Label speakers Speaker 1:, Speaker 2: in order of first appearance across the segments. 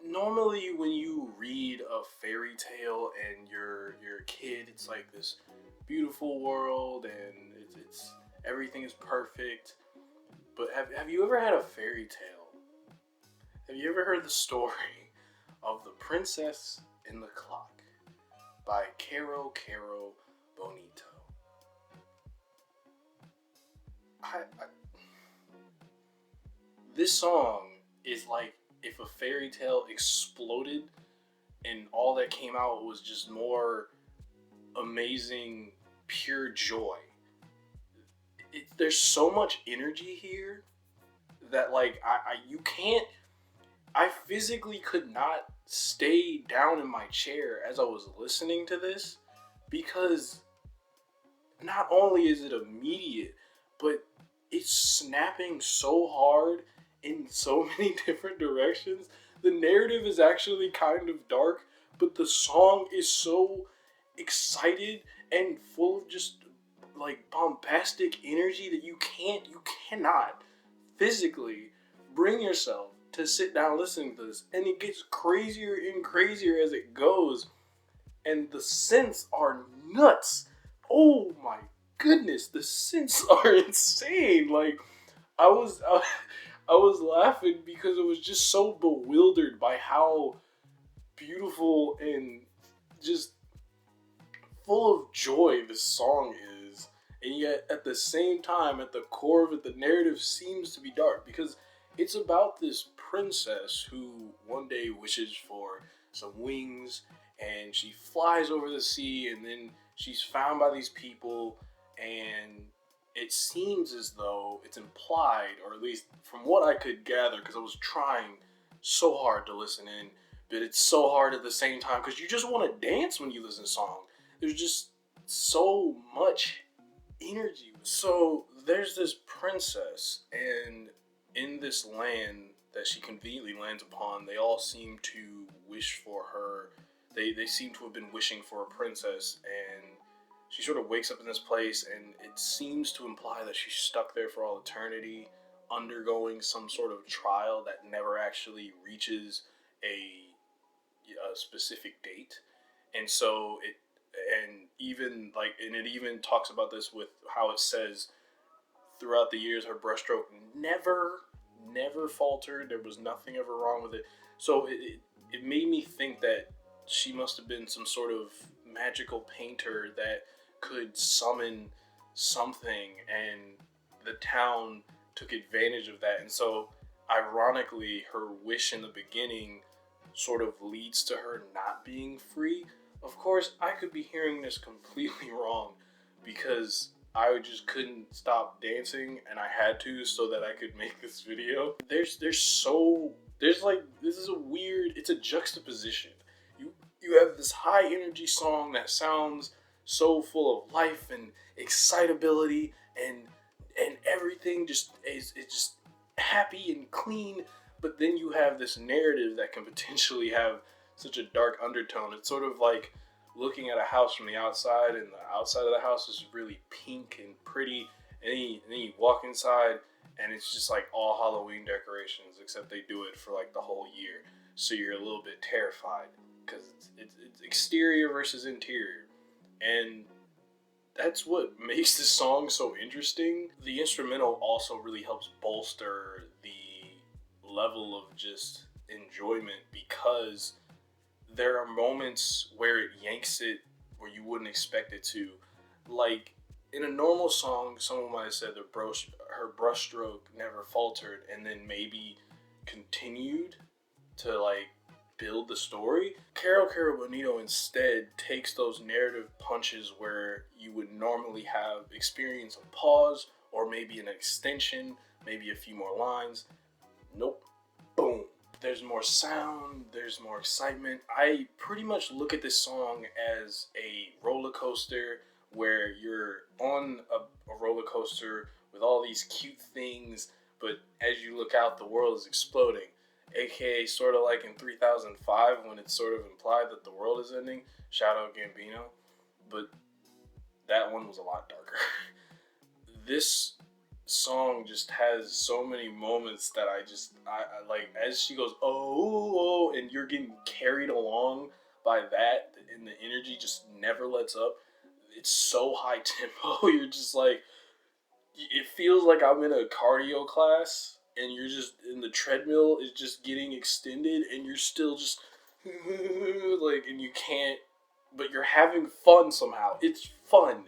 Speaker 1: normally when you read a fairy tale and you're a kid, it's like this beautiful world and it's everything is perfect. But have you ever had a fairy tale? Have you ever heard the story of the Princess and the Clock by Kero Kero Bonito? I This song is like if a fairy tale exploded and all that came out was just more amazing, pure joy. There's so much energy here that like you can't. I physically could not stay down in my chair as I was listening to this because not only is it immediate, but it's snapping so hard in so many different directions. The narrative is actually kind of dark, but the song is so excited and full of just like bombastic energy that you cannot physically bring yourself to sit down listening to this. And it gets crazier and crazier as it goes, and the synths are nuts. Oh my goodness, the synths are insane. Like I was I, I was laughing because it was just so bewildered by how beautiful and just full of joy this song is. And yet at the same time, at the core of it, the narrative seems to be dark because it's about this princess who one day wishes for some wings and she flies over the sea, and then she's found by these people, and it seems as though it's implied, or at least from what I could gather, because I was trying so hard to listen in, but it's so hard at the same time because you just want to dance when you listen to a song. There's just so much energy. So there's this princess, and in this land that she conveniently lands upon, they all seem to wish for her. They seem to have been wishing for a princess, and she sort of wakes up in this place, and it seems to imply that she's stuck there for all eternity, undergoing some sort of trial that never actually reaches a specific date. And so it and it even talks about this with how it says throughout the years her brushstroke never faltered. There was nothing ever wrong with it. So it made me think that she must have been some sort of magical painter that could summon something, and the town took advantage of that. And so ironically her wish in the beginning sort of leads to her not being free. Of course, I could be hearing this completely wrong because I just couldn't stop dancing and I had to so that I could make this video. There's like this is a weird, it's a juxtaposition. You have this high energy song that sounds so full of life and excitability and everything just is it's just happy and clean, but then you have this narrative that can potentially have such a dark undertone. It's sort of like looking at a house from the outside, and the outside of the house is really pink and pretty, and then you walk inside, and it's just like all Halloween decorations, except they do it for like the whole year. So you're a little bit terrified because it's exterior versus interior, and that's what makes this song so interesting. The instrumental also really helps bolster the level of just enjoyment because there are moments where it yanks it where you wouldn't expect it to. Like in a normal song, someone might have said her brushstroke never faltered and then maybe continued to like build the story. Kero Kero Bonito instead takes those narrative punches where you would normally have experience a pause or maybe an extension, maybe a few more lines. Nope. Boom. There's more sound, there's more excitement. I pretty much look at this song as a roller coaster where you're on a roller coaster with all these cute things, but as you look out, the world is exploding. AKA sort of like in 3005 when it's sort of implied that the world is ending. Shout out Gambino. But that one was a lot darker. This song just has so many moments that I like, as she goes, oh, and you're getting carried along by that, and the energy just never lets up. It's so high tempo. You're just like, it feels like I'm in a cardio class and you're just, in the treadmill is just getting extended and you're still just like, and you can't, but you're having fun somehow. It's fun.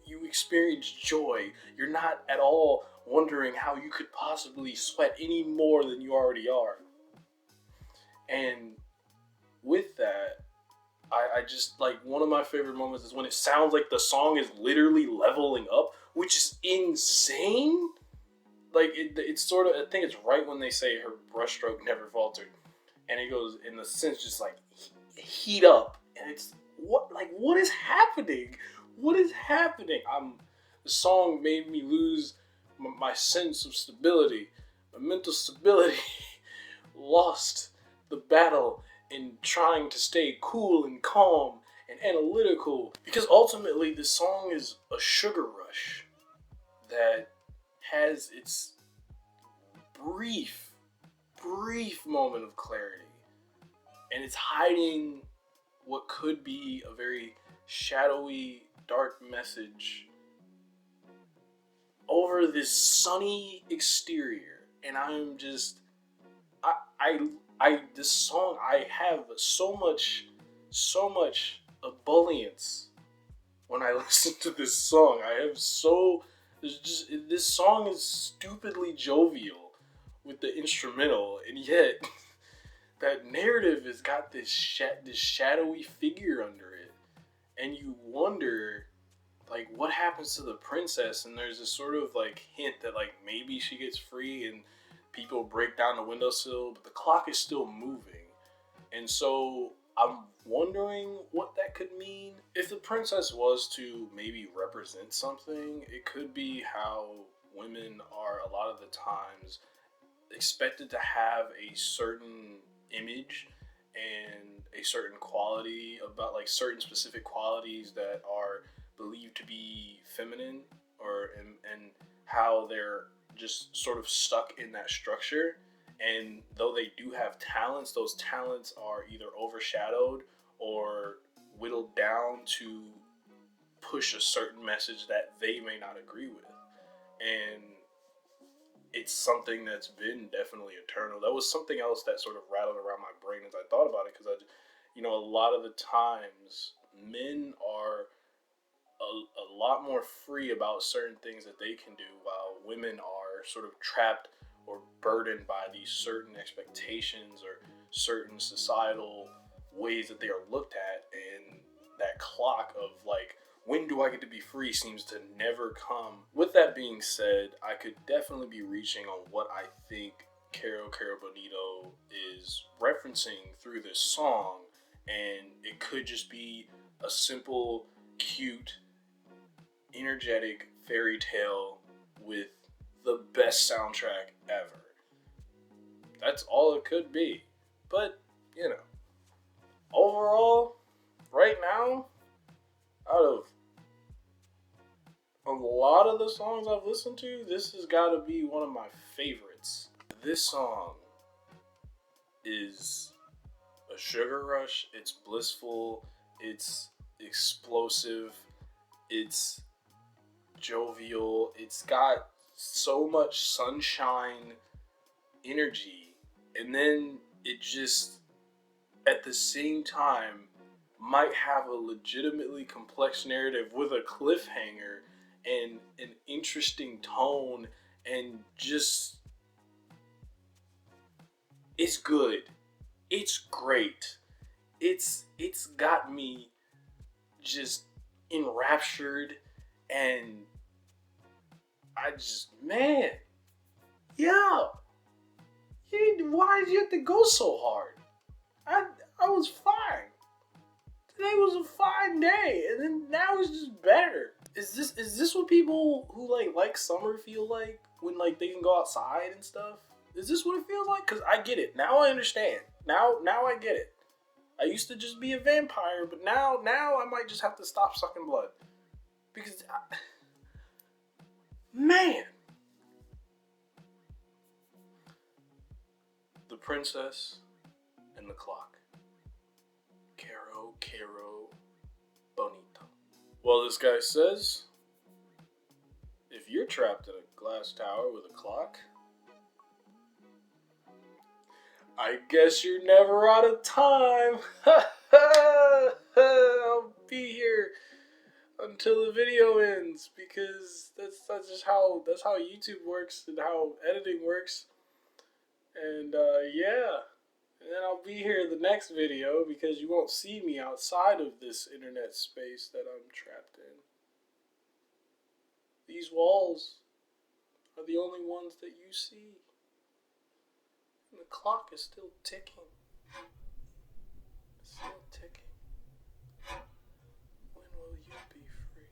Speaker 1: You experience joy. You're not at all wondering how you could possibly sweat any more than you already are. And with that, I just like, one of my favorite moments is when it sounds like the song is literally leveling up, which is insane. Like it's sort of, I think it's right when they say her brushstroke never faltered, and it goes in the sense just like heat up, and it's what is happening? What is happening? The song made me lose my sense of stability, my mental stability. Lost the battle in trying to stay cool and calm and analytical, because ultimately this song is a sugar rush that has its brief, brief moment of clarity, and it's hiding what could be a very shadowy, dark message over this sunny exterior. And I'm just, this song, I have so much ebullience when I listen to this song. I have so, there's just, this song is stupidly jovial with the instrumental, and yet that narrative has got this shadowy figure under it, and you wonder like what happens to the princess. And there's this sort of like hint that like maybe she gets free and people break down the windowsill, but the clock is still moving. And so I'm wondering what that could mean. If the princess was to maybe represent something, it could be how women are a lot of the times expected to have a certain image and a certain quality, about like certain specific qualities that are believed to be feminine, or and how they're just sort of stuck in that structure. And though they do have talents, those talents are either overshadowed or whittled down to push a certain message that they may not agree with. And it's something that's been definitely eternal. That was something else that sort of rattled around my brain as I thought about it, because a lot of the times men are a lot more free about certain things that they can do, while women are sort of trapped or burdened by these certain expectations or certain societal ways that they are looked at. And that clock of like, when do I get to be free, seems to never come. With that being said, I could definitely be reaching on what I think Kero Kero Bonito is referencing through this song, and it could just be a simple, cute, energetic fairy tale with the best soundtrack ever. That's all it could be. But, overall, right now, out of a lot of the songs I've listened to, this has got to be one of my favorites. This song is a sugar rush. It's blissful. It's explosive. It's jovial. It's got so much sunshine energy. And then it just, at the same time, might have a legitimately complex narrative with a cliffhanger and an interesting tone, and just, it's good. It's great. It's got me just enraptured, and I just, man, yeah. Why did you have to go so hard? I was fine. Today was a fine day, and then now it's just better. Is this what people who like summer feel like when like they can go outside and stuff? Is this what it feels like? Cause I get it now. I understand now. Now I get it. I used to just be a vampire, but now I might just have to stop sucking blood, because man, Princess and the Clock. Kero Kero Bonito. Well, this guy says, if you're trapped in a glass tower with a clock, I guess you're never out of time. I'll be here until the video ends, because that's just how YouTube works and how editing works. And yeah, and then I'll be here in the next video because you won't see me outside of this internet space that I'm trapped in. These walls are the only ones that you see. And the clock is still ticking. It's still ticking. When will you be free?